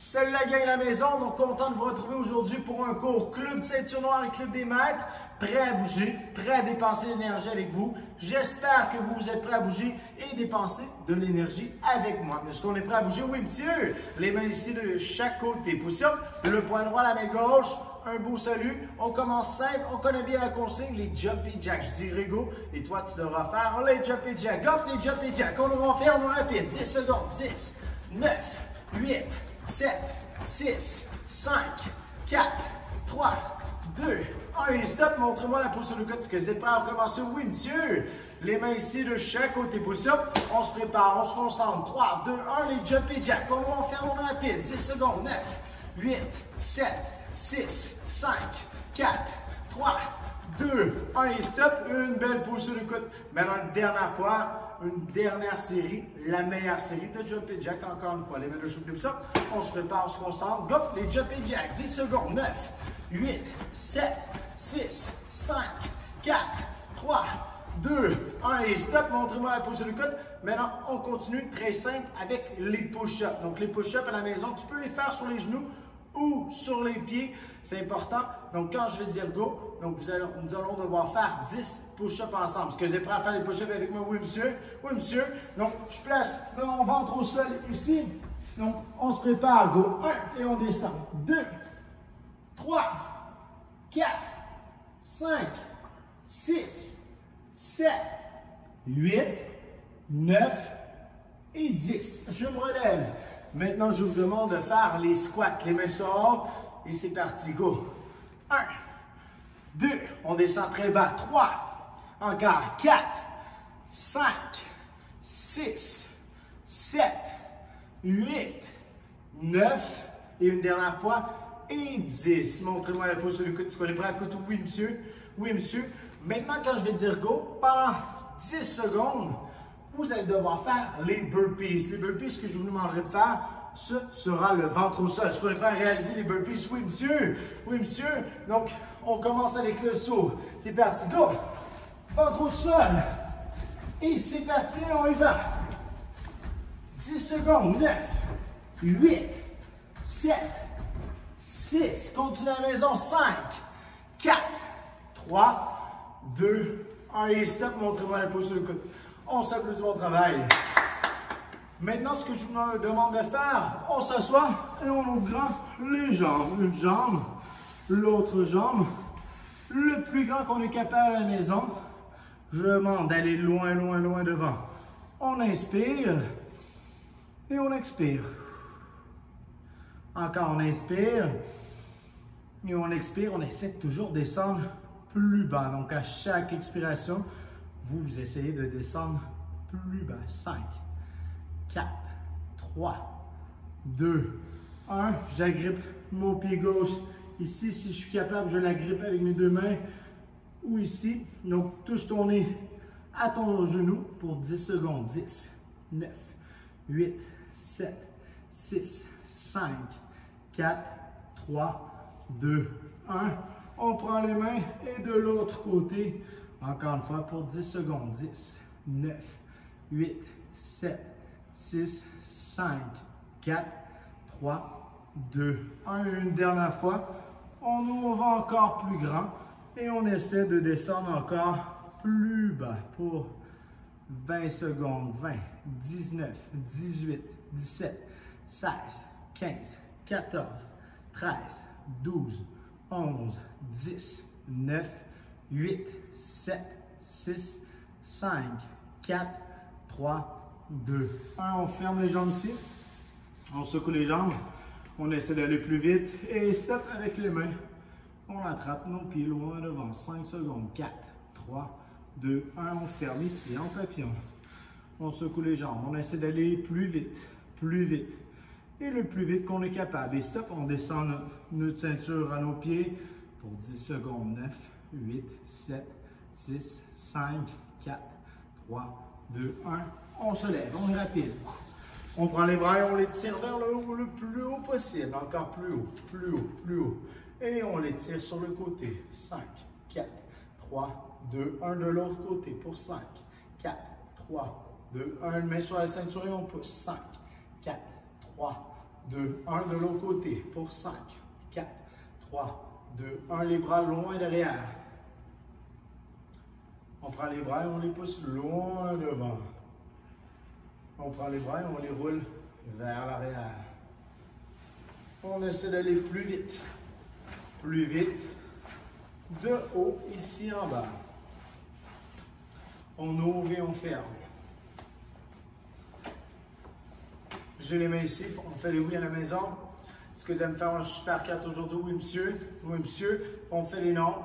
Salut la gang à la maison, donc content de vous retrouver aujourd'hui pour un cours Club Ceinture Noire et Club des Maîtres. Prêt à bouger, prêt à dépenser l'énergie avec vous. J'espère que vous êtes prêts à bouger et dépenser de l'énergie avec moi. Est-ce qu'on est prêt à bouger? Oui, monsieur! Les mains ici de chaque côté. Position, le poing droit, la main gauche. Un beau salut. On commence simple. On connaît bien la consigne, les jumpy jacks. Je dirais go. Et toi, tu devras faire les jumpy jacks. Go, les jumpy jacks. On va faire mon rapide. 10 secondes. 10, 9, 8, 7, 6, 5, 4, 3, 2, 1 et stop. Montrez-moi la position de côté. Est-ce que vous êtes prêts à recommencer? Oui, monsieur. Les mains ici de chaque côté. Position. On se prépare. On se concentre. 3, 2, 1. Les jumpy jacks. On va en faire mon rapide. 10 secondes. 9, 8, 7, 6, 5, 4, 3, 2, 1 et stop. Une belle position de coude. Maintenant, une dernière fois. Une dernière série, la meilleure série de jumpy jack, encore une fois. Les mains de comme ça. On se prépare, on se concentre. Go, les jumpy jack. 10 secondes. 9, 8, 7, 6, 5, 4, 3, 2, 1 et stop. Montrez-moi la position du coude. Maintenant, on continue très simple avec les push-ups. Donc, les push-ups à la maison, tu peux les faire sur les genoux ou sur les pieds. C'est important. Donc, quand je vais dire go, donc nous allons devoir faire 10 push-ups ensemble. Est-ce que vous êtes prêts à faire les push-ups avec moi? Oui, monsieur. Oui, monsieur. Donc, je place mon ventre au sol ici. Donc, on se prépare. Go. 1 et on descend. 2, 3, 4, 5, 6, 7, 8, 9 et 10. Je me relève. Maintenant, je vous demande de faire les squats. Les mains sortent et c'est parti. Go. 1, 2, on descend très bas. 3, encore 4, 5, 6, 7, 8, 9 et une dernière fois et 10. Montrez-moi la position du coude. Est-ce qu'on est prêt à côté? Oui, monsieur. Oui, monsieur. Maintenant, quand je vais dire go, pendant 10 secondes, vous allez devoir faire les burpees. Les burpees, ce que je vous demanderai de faire, ce sera le ventre au sol. Est-ce qu'on est prêt à réaliser les burpees? Oui, monsieur. Oui, monsieur. Donc, on commence avec le saut. C'est parti. Go! Ventre au sol. Et c'est parti. On y va. 10 secondes. 9, 8, 7, 6. Continue à la maison. 5, 4, 3, 2, 1 et stop. Montrez-moi la position du coude. On s'applaudit mon travail. Maintenant, ce que je vous demande de faire, on s'assoit et on ouvre grand les jambes. Une jambe, l'autre jambe. Le plus grand qu'on est capable à la maison. Je demande d'aller loin, loin, loin devant. On inspire et on expire. Encore, on inspire et on expire. On essaie de toujours descendre plus bas. Donc, à chaque expiration, vous essayez de descendre plus bas. 5, 4, 3, 2, 1. J'agrippe mon pied gauche. Ici, si je suis capable, je l'agrippe avec mes deux mains. Ou ici. Donc, touche ton nez à ton genou pour 10 secondes. 10, 9, 8, 7, 6, 5, 4, 3, 2, 1. On prend les mains et de l'autre côté, encore une fois, pour 10 secondes. 10, 9, 8, 7, 6, 5, 4, 3, 2, 1. Une dernière fois, on ouvre encore plus grand et on essaie de descendre encore plus bas pour 20 secondes. 20, 19, 18, 17, 16, 15, 14, 13, 12, 11, 10, 9, 8, 7, 6, 5, 4, 3, 2, 1. On ferme les jambes ici. On secoue les jambes. On essaie d'aller plus vite. Et stop avec les mains. On attrape nos pieds loin devant. 5 secondes. 4, 3, 2, 1. On ferme ici en papillon. On secoue les jambes. On essaie d'aller plus vite. Plus vite. Et le plus vite qu'on est capable. Et stop. On descend notre ceinture à nos pieds pour 10 secondes. 9, 8, 7, 6, 5, 4, 3, 2, 1. On se lève. On est rapide. On prend les bras et on les tire vers le haut, le plus haut possible. Encore plus haut, plus haut, plus haut. Et on les tire sur le côté. 5, 4, 3, 2, 1 de l'autre côté pour 5, 4, 3, 2, 1. Une main sur la ceinture et on pousse. 5, 4, 3, 2, 1 de l'autre côté pour 5, 4, 3, 2, 1. Les bras loin derrière. On prend les bras et on les pousse loin devant. On prend les bras et on les roule vers l'arrière. On essaie d'aller plus vite. Plus vite. De haut, ici en bas. On ouvre et on ferme. J'ai les mains ici. On fait les oui à la maison. Est-ce que vous allez me faire un super 4 aujourd'hui? Oui, monsieur. Oui, monsieur. On fait les noms.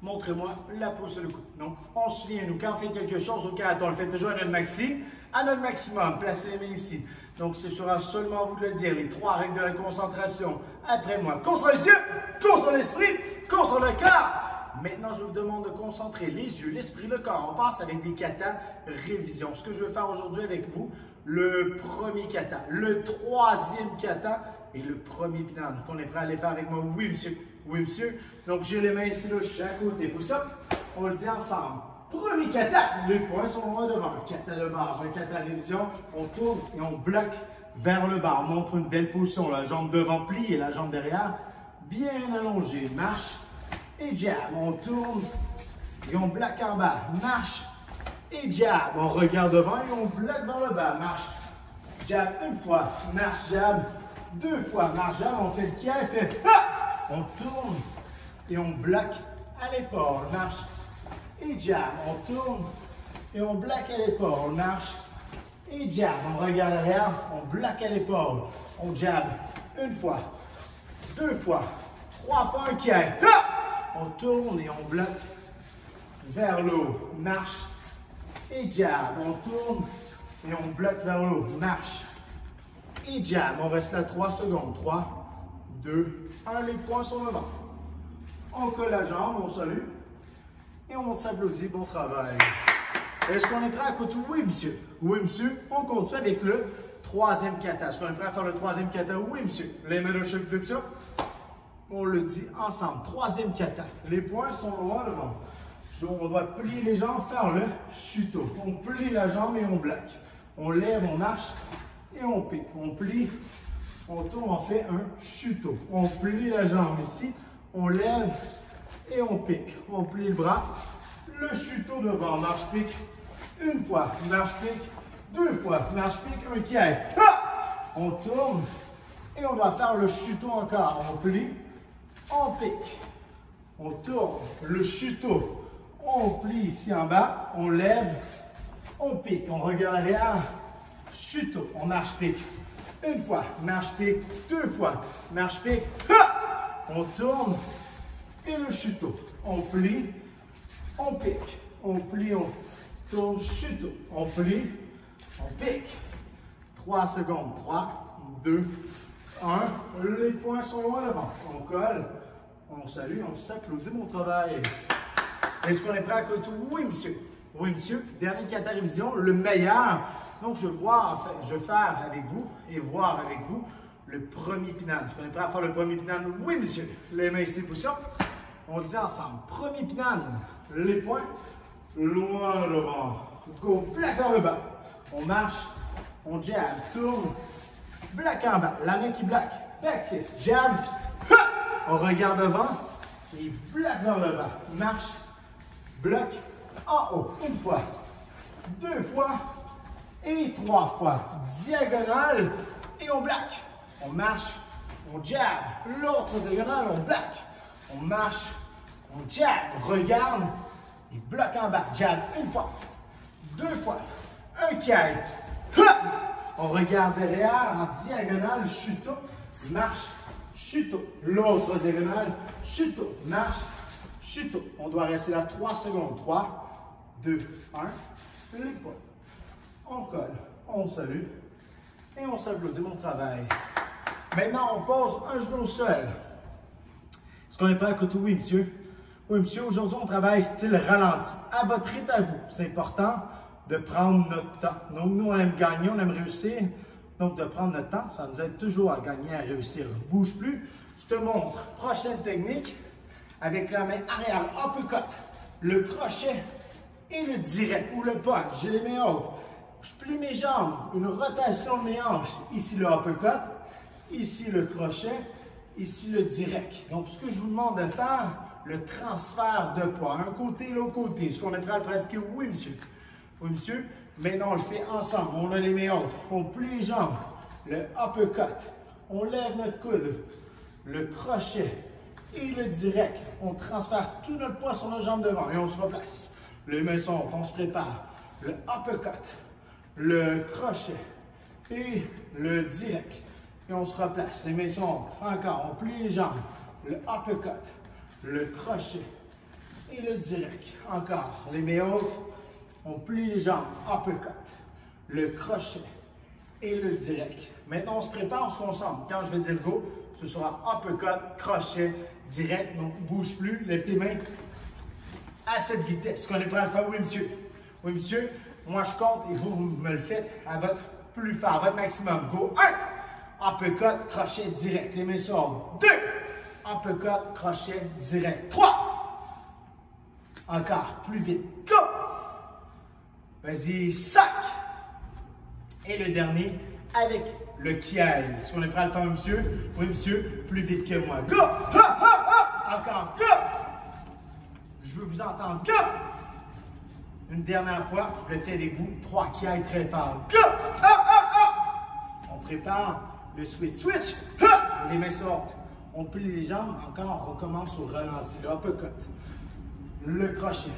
Montrez-moi la pouce et le coup. Donc, on se souvient, nous, quand on fait quelque chose au karaté, on le fait toujours à notre maxi, à notre maximum. Placez les mains ici. Donc, ce sera seulement à vous de le dire. Les 3 règles de la concentration. Après moi, concentre les yeux, concentre l'esprit, concentre le corps. Maintenant, je vous demande de concentrer les yeux, l'esprit, le corps. On passe avec des katas révision. Ce que je vais faire aujourd'hui avec vous, le premier kata, le troisième kata et le premier pinane. Est-ce qu'on est prêt à les faire avec moi? Oui, monsieur. Oui, monsieur. Donc, j'ai les mains ici de chaque côté. Pour ça, on le dit ensemble. Premier kata, les poings sont loin devant. Kata de barre, un kata révision. On tourne et on bloque vers le bas. On montre une belle position. La jambe devant plie et la jambe derrière bien allongée. Marche et jab. On tourne et on bloque en bas. Marche et jab. On regarde devant et on bloque vers le bas. Marche, jab une fois. Marche, jab deux fois. Marche, jab. On fait le kia et fait on tourne et on bloque à l'épaule. Marche et jab. On tourne et on bloque à l'épaule. Marche et jab. On regarde derrière. On bloque à l'épaule. On jab une fois, deux fois, trois fois un kia. On tourne et on bloque vers le haut. Marche et jab. On tourne et on bloque vers le haut. Marche et jab. On reste là 3 secondes. 3, 2, 1. Les poings sont devant. On colle la jambe, on salue et on s'applaudit. Bon travail. Est-ce qu'on est prêt à côté? Oui, monsieur. Oui, monsieur. On continue avec le troisième kata. Est-ce qu'on est prêt à faire le troisième kata? Oui, monsieur. Les mains de chaque de ça. On le dit ensemble. Troisième kata. Les poings sont loin devant. On doit plier les jambes, faire le shuto. On plie la jambe et on bloque. On lève, on marche et on pique. On plie, on tourne, on fait un shuto. On plie la jambe ici, on lève et on pique. On plie le bras, le shuto devant. Marche, pique une fois. Marche, pique deux fois. Marche, pique un kiai. On tourne et on va faire le shuto encore. On plie, on pique. On tourne, le shuto. On plie ici en bas, on lève, on pique, on regarde arrière, shuto, on marche pique. Une fois, marche pique, deux fois, marche pique, on tourne et le shuto. On plie, on pique, on plie, on tourne, shuto, on plie, on pique. 3 secondes, 3, 2, 1. Les poings sont loin devant. On colle, on salue, on s'applaudit, mon travail. Est-ce qu'on est prêt à cause de... Oui, monsieur. Oui, monsieur. Dernier kata révision, le meilleur. Donc, je vais faire avec vous et voir avec vous le premier pinane. Est-ce qu'on est prêt à faire le premier pinane? Oui, monsieur. Les mains ici pour ça. On le dit ensemble. Premier pinane. Les poings loin devant. Go, plaque vers le bas. On marche, on jab, tourne, plaque en bas. La main qui plaque. Back fist, jab. On regarde devant et plaque vers le bas. Marche. Bloc en haut, une fois, deux fois et 3 fois. Diagonale et on bloque. On marche, on jab. L'autre diagonale, on bloque. On marche, on jab. Regarde et bloque en bas. Jab une fois, deux fois, un kiai. On regarde derrière en diagonale, shuto, marche, shuto. L'autre diagonale, shuto, marche, shuto. On doit rester là 3 secondes. 3, 2, 1. Les poings. On colle, on salue et on s'applaudit mon travail. Maintenant, on pose un genou au sol. Est-ce qu'on est prêt à côté? Oui, monsieur. Oui, monsieur. Aujourd'hui, on travaille style ralenti. À votre rythme, à vous. C'est important de prendre notre temps. Donc, nous, on aime gagner, on aime réussir. Donc, de prendre notre temps, ça nous aide toujours à gagner, à réussir. Bouge plus. Je te montre. Prochaine technique. Avec la main arrière, uppercut, le crochet et le direct ou le punch. J'ai les mains hautes. je plie mes jambes, une rotation de mes hanches. Ici le uppercut, ici le crochet, ici le direct. Donc, ce que je vous demande de faire, le transfert de poids, un côté, l'autre côté. Est-ce qu'on est prêt à le pratiquer? Oui, monsieur. Oui, monsieur. Maintenant, on le fait ensemble. On a les mains hautes. On plie les jambes. Le uppercut. On lève notre coude. Le crochet et le direct. On transfère tout notre poids sur nos jambes devant et on se replace. Les mains sont hautes. On se prépare. Le uppercut. Le crochet et le direct. Et on se replace. Les mains sont hautes. Encore. On plie les jambes. Le uppercut. Le crochet et le direct. Encore. Les mains hautes. On plie les jambes. Uppercut. Le crochet et le direct. Maintenant, on se prépare, on se concentre. Quand je vais dire go, ce sera uppercut, crochet, direct. Donc, bouge plus. Lève tes mains à cette vitesse. Est-ce qu'on est prêt à le faire? Oui, monsieur. Oui, monsieur. Moi, je compte et vous me le faites à votre plus fort, à votre maximum. Go. 1. Uppercut, crochet, direct. Les mains sortent. 2. Uppercut, crochet, direct. 3. Encore. Plus vite. Go. Vas-y. 5. Et le dernier, avec le kiai. Est-ce qu'on est prêt à le faire, monsieur? Oui, monsieur. Plus vite que moi. Go! Ha, ha, ha! Encore. Go! Je veux vous entendre. Go! Une dernière fois, je le fais avec vous. 3 kiai très fort. Go! Ha, ha, ha! On prépare le switch. Switch! Ha! Les mains sortent. On plie les jambes. Encore, on recommence au ralenti. Le uppercut. Le crochet.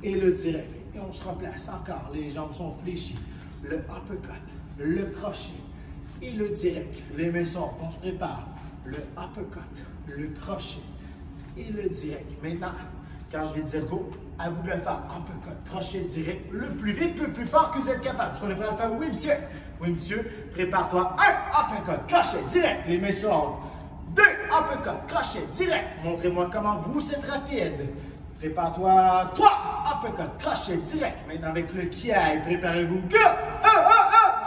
Et le direct. Et on se replace. Encore. Les jambes sont fléchies. Le uppercut, le crochet et le direct. Les mains sortent, on se prépare. Le uppercut, le crochet et le direct. Maintenant, quand je vais dire go, à vous de le faire. Uppercut, crochet, direct, le plus vite, le plus fort que vous êtes capable. Est-ce qu'on est prêt à le faire? Oui, monsieur. Oui, monsieur. Prépare-toi. 1, uppercut, crochet, direct. Les mains sortent. 2, uppercut, crochet, direct. Montrez-moi comment vous êtes rapide. Prépare-toi. 3, uppercut, crochet, direct. Maintenant, avec le kiai, préparez-vous. Go!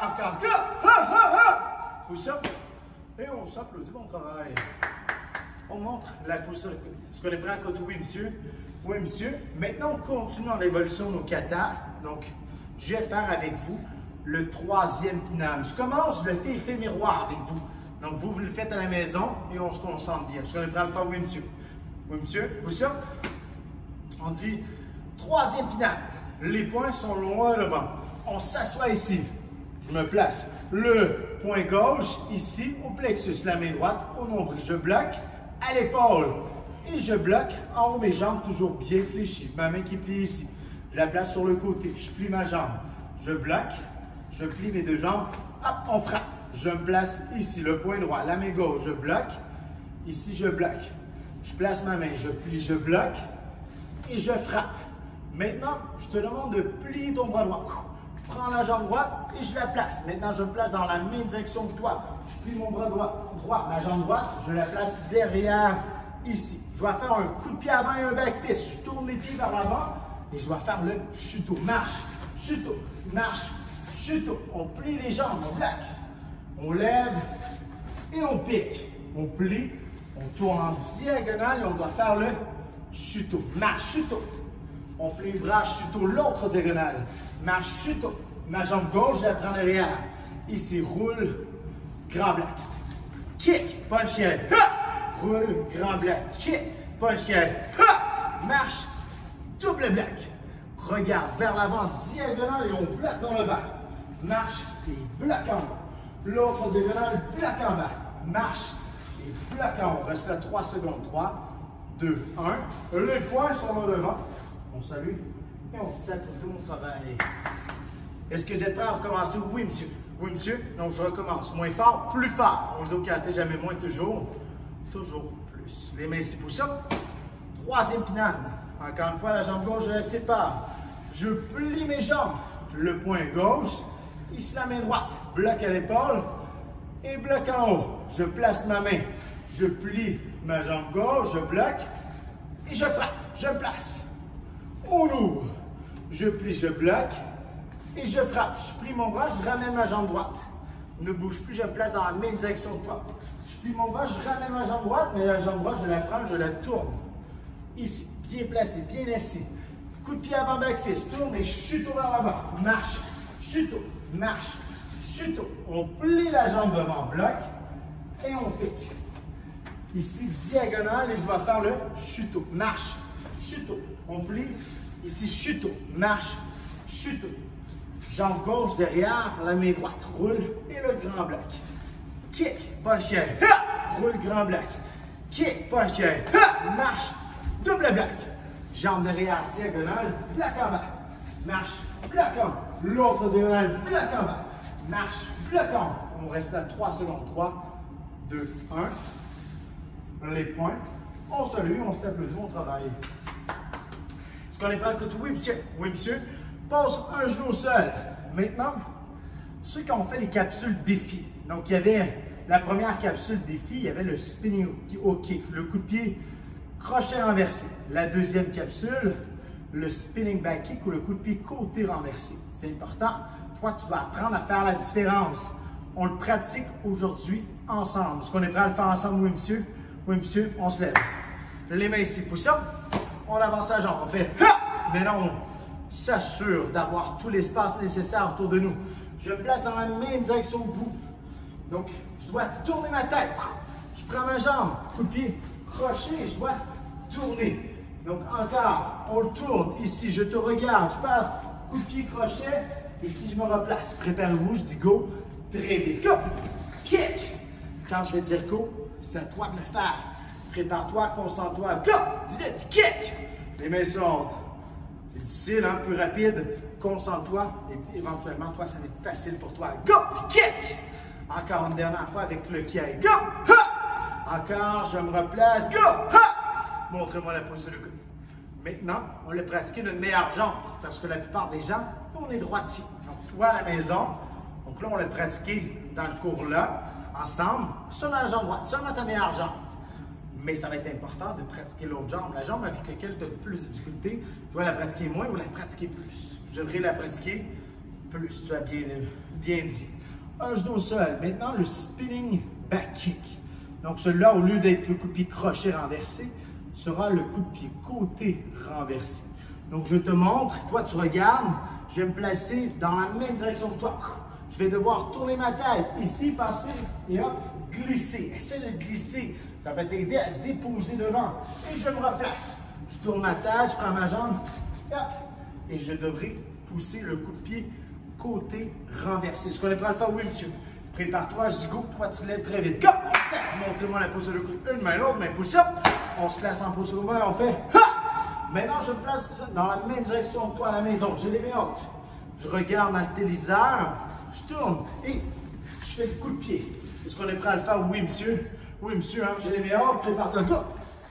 Encore. Go! Push-up. Et on s'applaudit, bon travail. On montre la posture. Est-ce qu'on est prêt à côté? Oui, monsieur. Oui, monsieur. Maintenant, on continue en évolution nos katas. Donc, je vais faire avec vous le 3e pinane. Je commence, je le fais effet miroir avec vous. Donc, vous le faites à la maison et on se concentre bien. Est-ce qu'on est prêt à le faire? Oui, monsieur. Oui, monsieur. Push-up. On dit 3e pinane. Les poings sont loin devant. On s'assoit ici. Je me place. Le poing gauche ici au plexus. La main droite au nombril. Je bloque à l'épaule. Et je bloque en haut mes jambes toujours bien fléchies. Ma main qui plie ici. Je la place sur le côté. Je plie ma jambe. Je bloque. Je plie mes 2 jambes. Hop, on frappe. Je me place ici. Le poing droit. La main gauche. Je bloque. Ici, je bloque. Je place ma main. Je plie. Je bloque. Et je frappe. Maintenant, je te demande de plier ton bras droit. Prends la jambe droite et je la place. Maintenant, je me place dans la même direction que toi. Je plie mon bras droit. Ma jambe droite, je la place derrière ici. Je vais faire un coup de pied avant et un back fist. Je tourne les pieds vers l'avant et je vais faire le chuto. Marche, chuto, marche, chuto. On plie les jambes, on plaque. On lève et on pique. On plie, on tourne en diagonale et on doit faire le chuto. Marche, chuto. On plie le bras, chuto, l'autre diagonale. Marche, chuto. Ma jambe gauche, je la prends derrière. Ici, roule, grand black. Kick, punch kick. Roule, grand black. Kick, punch kick. Marche, double black. Regarde vers l'avant, diagonale et on bloque dans le bas. Marche et bloque en bas. L'autre diagonale, bloque en bas. Marche et bloque en haut. Reste là 3 secondes. 3, 2, 1. Les poings sont là devant. On salue et on s'applaudit mon travail. Est-ce que vous êtes prêts à recommencer? Oui, monsieur. Oui, monsieur. Donc, je recommence. Moins fort, plus fort. On le dit au karaté, jamais moins, toujours. Toujours plus. Les mains ici, push-up. 3e pinane. Encore une fois, la jambe gauche, je la sépare. Je plie mes jambes. Le poing gauche. Ici, la main droite. Bloc à l'épaule et bloc en haut. Je place ma main. Je plie ma jambe gauche. Je bloque et je frappe. Je me place. On ouvre. Je plie, je bloque et je frappe. Je plie mon bras, je ramène ma jambe droite. Ne bouge plus, je me place dans la même direction que toi. Je plie mon bras, je ramène ma jambe droite, mais la jambe droite, je la prends, je la tourne. Ici, bien placé, bien assis. Coup de pied avant, back fist. Tourne et chute vers l'avant. Marche, chuteau, marche, chuteau. On plie la jambe devant, bloc, et on pique. Ici, diagonale, et je vais faire le chuteau, marche, chuteau. On plie, ici, chuteau, marche, chuteau. Jambe gauche derrière, la main droite, roule, et le grand bloc. Kick, punch-air, roule, grand bloc. Kick, punch-air, marche, double bloc. Jambe derrière, diagonale, bloc en bas. Marche, bloc en bas. L'autre diagonale, bloc en bas. Marche, bloc en bas. On reste là 3 secondes. 3, 2, 1. Les points. On salue, on s'applaudit, on travaille. Est-ce qu'on est prêt à côté? Oui, monsieur. Oui, monsieur. Pose un genou au sol. Maintenant, ceux qui ont fait les capsules défi. Donc, il y avait la première capsule défi, il y avait le spinning au kick, le coup de pied crochet renversé. La deuxième capsule, le spinning back kick ou le coup de pied côté renversé. C'est important. Toi, tu vas apprendre à faire la différence. On le pratique aujourd'hui ensemble. Est-ce qu'on est prêt à le faire ensemble? Oui, monsieur. Oui, monsieur. On se lève. Les mains ici, poussons. On avance la jambe. On fait ha! Mais là, on s'assure d'avoir tout l'espace nécessaire autour de nous. Je me place dans la même direction que vous. Donc, je dois tourner ma tête. Je prends ma jambe, coup de pied, crochet, je dois tourner. Donc, encore, on le tourne. Ici, je te regarde, je passe, coup de pied, crochet. Ici, je me replace. Préparez-vous, je dis go, très vite. Go! Kick! Quand je vais dire go, c'est à toi de le faire. Prépare-toi, concentre-toi. Go! Dis-le, dis kick! Les mains sortent. C'est difficile, hein? Plus rapide. Concentre-toi et éventuellement, toi, ça va être facile pour toi. Go! Dis kick! Encore une dernière fois avec le kick. Go! Ha! Encore, je me replace. Go! Ha! Montrez-moi la position du coude. Maintenant, on l'a pratiqué d'une meilleure jambe parce que la plupart des gens, on est droitier. Donc, toi à la maison, donc là, on l'a pratiqué dans le cours là, ensemble, sur la jambe droite, seulement ta meilleure jambe. Mais ça va être important de pratiquer l'autre jambe, la jambe avec laquelle tu as plus de difficultés. Je vais la pratiquer moins ou la pratiquer plus. Je devrais la pratiquer plus, tu as bien dit. Un genou au sol. Maintenant, le spinning back kick. Donc, celui-là, au lieu d'être le coup de pied crochet renversé, sera le coup de pied côté renversé. Donc, je te montre. Toi, tu regardes. Je vais me placer dans la même direction que toi. Je vais devoir tourner ma tête. Ici, passer et hop, glisser. Essaie de glisser. Ça va t'aider à déposer devant. Et je me replace. Je tourne ma tête, je prends ma jambe. Hop, et je devrais pousser le coup de pied côté renversé. Est-ce qu'on est prêt à le faire? Oui, monsieur. Prépare-toi, je dis go. Toi, tu te lèves très vite. Go! On se lève. Montrez-moi la position de coude. Une main, l'autre main, pousse up. On se place en position ouverte. On fait ha! Maintenant, je me place dans la même direction que toi à la maison. J'ai les mains hautes. Je regarde dans le téléviseur. Je tourne et je fais le coup de pied. Est-ce qu'on est prêt à le faire? Oui, monsieur. Oui, monsieur. Hein? J'ai les mains hautes. Prépare-toi. Go!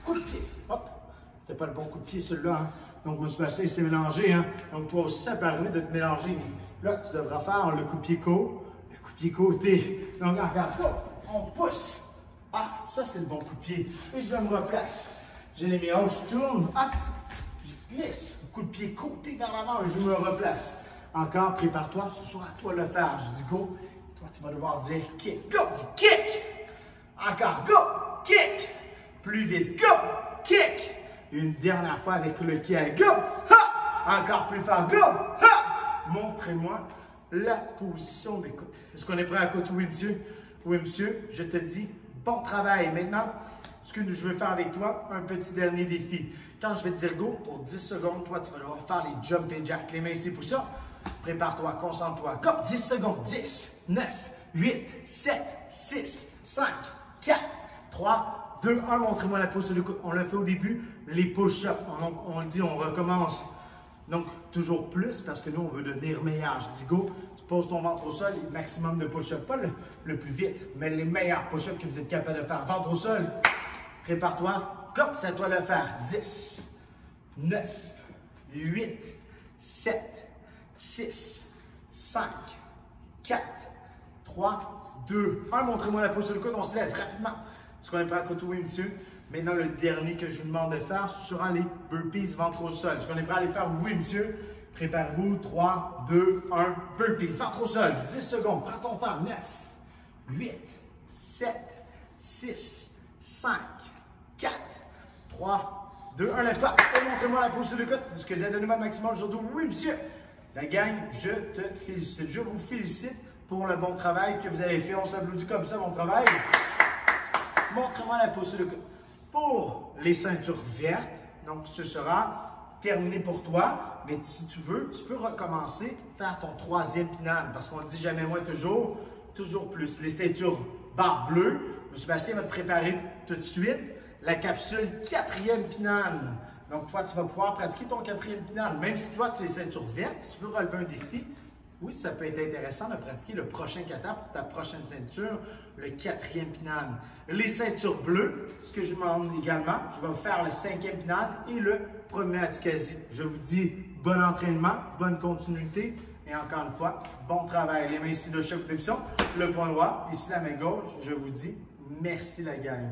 Coup de pied. Hop. C'était pas le bon coup de pied, celui-là. Hein? Donc, je me suis passé, c'est mélangé. Hein? Donc, toi aussi, ça peut arriver de te mélanger. Là, tu devras faire le coup de pied côté, le coup de pied côté. Donc, regarde, on pousse. Ah, ça, c'est le bon coup de pied. Et je me replace. J'ai les mains hautes, je tourne. Hop, je glisse. Coup de pied côté vers l'avant et je me replace. Encore, prépare-toi, ce sera à toi de le faire. Je dis go. Toi, tu vas devoir dire kick. Go, dis kick. Encore, go, kick. Plus vite, go, kick. Une dernière fois avec le kick. Go, ha. Encore plus fort, go, ha. Montrez-moi la position d'écoute. Est-ce qu'on est prêt à côté? Oui, monsieur. Oui, monsieur. Je te dis bon travail. Maintenant, ce que je veux faire avec toi, un petit dernier défi. Quand je vais te dire go, pour 10 secondes, toi, tu vas devoir faire les jumping jacks. Les mains ici pour ça. Prépare-toi, concentre-toi. Go, 10 secondes. 10, 9, 8, 7, 6, 5, 4, 3, 2, 1. Montrez-moi la position d'écoute. On l'a fait au début. Les push-ups. On le dit, on recommence. Donc, toujours plus parce que nous, on veut devenir meilleur. Je dis go, tu poses ton ventre au sol, et maximum de push-up. Pas le plus vite, mais les meilleurs push-ups que vous êtes capable de faire. Ventre au sol, prépare-toi. Comme c'est à toi de le faire. 10, 9, 8, 7, 6, 5, 4, 3, 2, 1. Montrez-moi la position du coude, on se lève rapidement. Est-ce qu'on est prêt à côté? Oui, monsieur. Maintenant, le dernier que je vous demande de faire, ce sera les burpees ventre au sol. Est-ce qu'on est prêt à les faire? Oui, monsieur. Préparez-vous. 3, 2, 1. Burpees ventre au sol. 10 secondes. Prends ton temps. 9, 8, 7, 6, 5, 4, 3, 2, 1. Lève-toi. Et montrez-moi la position du coude. Est-ce que vous êtes donné votre maximum aujourd'hui? Oui, monsieur. La gang, je te félicite. Je vous félicite pour le bon travail que vous avez fait. On s'applaudit comme ça, mon travail. Montrez-moi la posture de... Pour les ceintures vertes, donc ce sera terminé pour toi. Mais si tu veux, tu peux recommencer, faire ton troisième pinane. Parce qu'on ne dit jamais moins, toujours plus. Les ceintures barre bleue, M. Bastien va te préparer tout de suite la capsule quatrième pinane. Donc, toi, tu vas pouvoir pratiquer ton quatrième pinane. Même si toi, tu es ceinture verte, si tu veux relever un défi, oui, ça peut être intéressant de pratiquer le prochain kata pour ta prochaine ceinture, le quatrième pinane. Les ceintures bleues, ce que je demande également, je vais vous faire le cinquième pinane et le premier Adhikasi. Je vous dis bon entraînement, bonne continuité et encore une fois, bon travail. Les mains ici de chaque position, le poing droit, ici la main gauche. Je vous dis merci la gang.